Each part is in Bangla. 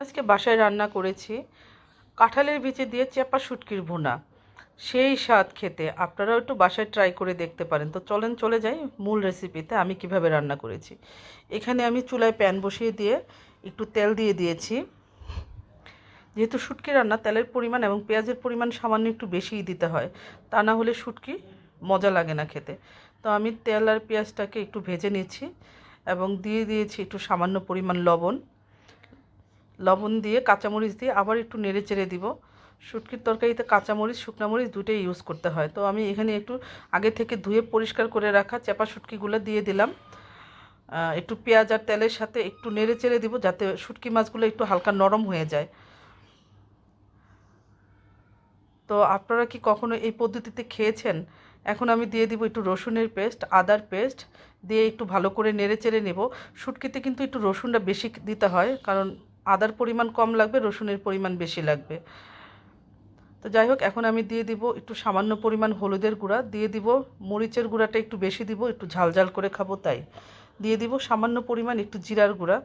আজকে বাসায় রান্না করেছি কাঁঠালের বিচি দিয়ে চেপা শুটকির ভুনা। সেই স্বাদ খেতে। আপনারাও একটু বাসায় ট্রাই করে দেখতে পারেন। তো চলেন চলে যাই মূল রেসিপিতে আমি কিভাবে রান্না করেছি। এখানে আমি চুলায় প্যান বসিয়ে দিয়ে একটু তেল দিয়ে দিয়েছি। যেহেতু শুটকি রান্না, তেলের পরিমাণ এবং পেঁয়াজের পরিমাণ সামান্য একটু বেশিই দিতে হয়, তা না হলে শুটকি মজা লাগে না খেতে। তো আমি তেল আর পেঁয়াজটাকে একটু ভেজে নিয়েছি এবং দিয়ে দিয়েছি একটু সামান্য পরিমাণ লবণ দিয়ে কাঁচামরিচ দিয়ে আবার একটু নেড়ে চেড়ে দিব। শুটকির তরকারিতে কাঁচামরিচ শুকনো মরিচ দুটোই ইউজ করতে হয়। তো আমি এখানে একটু আগে থেকে ধুয়ে পরিষ্কার করে রাখা চেপা শুটকিগুলো দিয়ে দিলাম। একটু পেঁয়াজ আর তেলের সাথে একটু নেড়ে চেড়ে দিব যাতে শুটকি মাছগুলো একটু হালকা নরম হয়ে যায়। তো আপনারা কি কখনো এই পদ্ধতিতে খেয়েছেন? এখন আমি দিয়ে দিব একটু রসুনের পেস্ট, আদার পেস্ট দিয়ে একটু ভালো করে নেড়ে চেড়ে নেব। শুটকিতে কিন্তু একটু রসুনটা বেশি দিতে হয়, কারণ আদার পরিমাণ কম লাগবে, রসুনের পরিমাণ বেশি লাগবে। তো যাই হোক, এখন আমি দিয়ে দিব একটু সামান্য পরিমাণ হলুদের গুঁড়া, দিয়ে দিব মরিচের গুঁড়াটা একটু বেশি দিব, একটু ঝাল ঝাল করে খাবো তাই। দিয়ে দিব সামান্য পরিমাণ একটু জিরার গুঁড়া।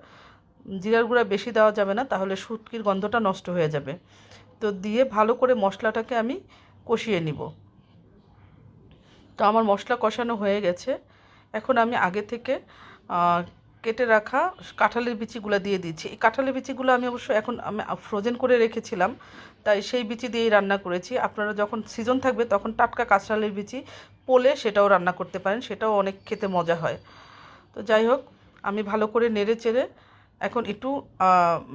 জিরার গুঁড়া বেশি দেওয়া যাবে না, তাহলে শুটকির গন্ধটা নষ্ট হয়ে যাবে। তো দিয়ে ভালো করে মশলাটাকে আমি কষিয়ে নিব। তো আমার মশলা কষানো হয়ে গেছে। এখন আমি আগে থেকে কেটে রাখা কাঁঠালের বিচিগুলো দিয়ে দিচ্ছি। এই কাঁঠালের বিচিগুলো আমি অবশ্য এখন আমি ফ্রোজেন করে রেখেছিলাম, তাই সেই বিচি দিয়েই রান্না করেছি। আপনারা যখন সিজন থাকবে তখন টাটকা কাঁঠালের বিচি পোলে সেটাও রান্না করতে পারেন, সেটাও অনেক খেতে মজা হয়। তো যাই হোক, আমি ভালো করে নেড়ে চেড়ে এখন একটু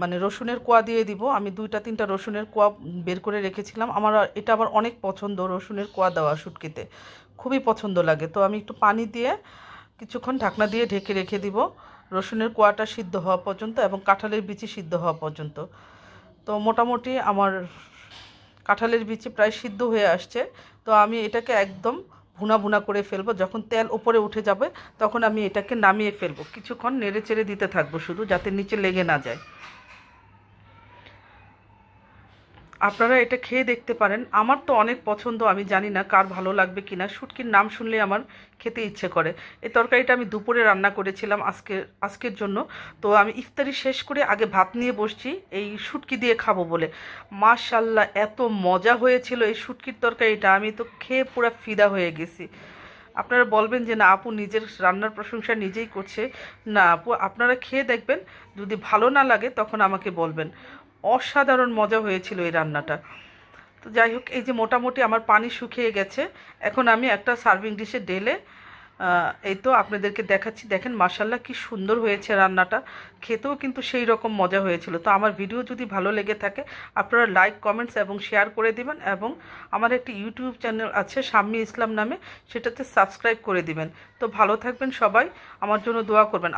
মানে রসুনের কোয়া দিয়ে দিব। আমি 2-3টা রসুনের কোয়া বের করে রেখেছিলাম। আমার এটা আবার অনেক পছন্দ, রসুনের কোয়া দেওয়া শুটকিতে খুবই পছন্দ লাগে। তো আমি একটু পানি দিয়ে কিছুক্ষণ ঢাকনা দিয়ে ঢেকে রেখে দিব রসুনের কোয়াটা সিদ্ধ হওয়া পর্যন্ত এবং কাঁঠালের বিচি সিদ্ধ হওয়া পর্যন্ত। তো মোটামুটি আমার কাঁঠালের বিচি প্রায় সিদ্ধ হয়ে আসছে। তো আমি এটাকে একদম ভুনা ভুনা করে ফেলবো। যখন তেল উপরে উঠে যাবে তখন আমি এটাকে নামিয়ে ফেলবো। কিছুক্ষণ নেড়ে চেড়ে দিতে থাকবো শুধু, যাতে নিচে লেগে না যায়। আপনারা এটা খেয়ে দেখতে পারেন। আমার তো অনেক পছন্দ, আমি জানি না কার ভালো লাগবে কিনা। শুটকির নাম শুনলে আমার খেতে ইচ্ছে করে। এই তরকারিটা আমি দুপুরে রান্না করেছিলাম আজকের জন্য। তো আমি ইফতারি শেষ করে আগে ভাত নিয়ে বসছি এই শুটকি দিয়ে খাবো বলে। মাশাল্লাহ, এত মজা হয়েছিল এই শুটকির তরকারিটা, আমি তো খেয়ে পুরো ফিদা হয়ে গেছি। আপনারা বলবেন যে না আপু নিজের রান্নার প্রশংসা নিজেই করছে। না আপু, আপনারা খেয়ে দেখবেন, যদি ভালো না লাগে তখন আমাকে বলবেন। অসাধারণ মজা হয়েছিল এই রান্নাটা। তো যাই হোক, এই যে মোটামুটি আমার পানি শুকিয়ে গেছে। এখন আমি একটা সার্ভিং ডিশে ঢেলে এই তো আপনাদেরকে দেখাচ্ছি। দেখেন মাশাল্লাহ কি সুন্দর হয়েছে রান্নাটা, খেতেও কিন্তু সেই রকম মজা হয়েছিল। তো আমার ভিডিও যদি ভালো লেগে থাকে আপনারা লাইক, কমেন্টস এবং শেয়ার করে দিবেন, এবং আমার একটি ইউটিউব চ্যানেল আছে শাম্মী ইসলাম নামে, সেটাতে সাবস্ক্রাইব করে দিবেন। তো ভালো থাকবেন সবাই, আমার জন্য দোয়া করবেন।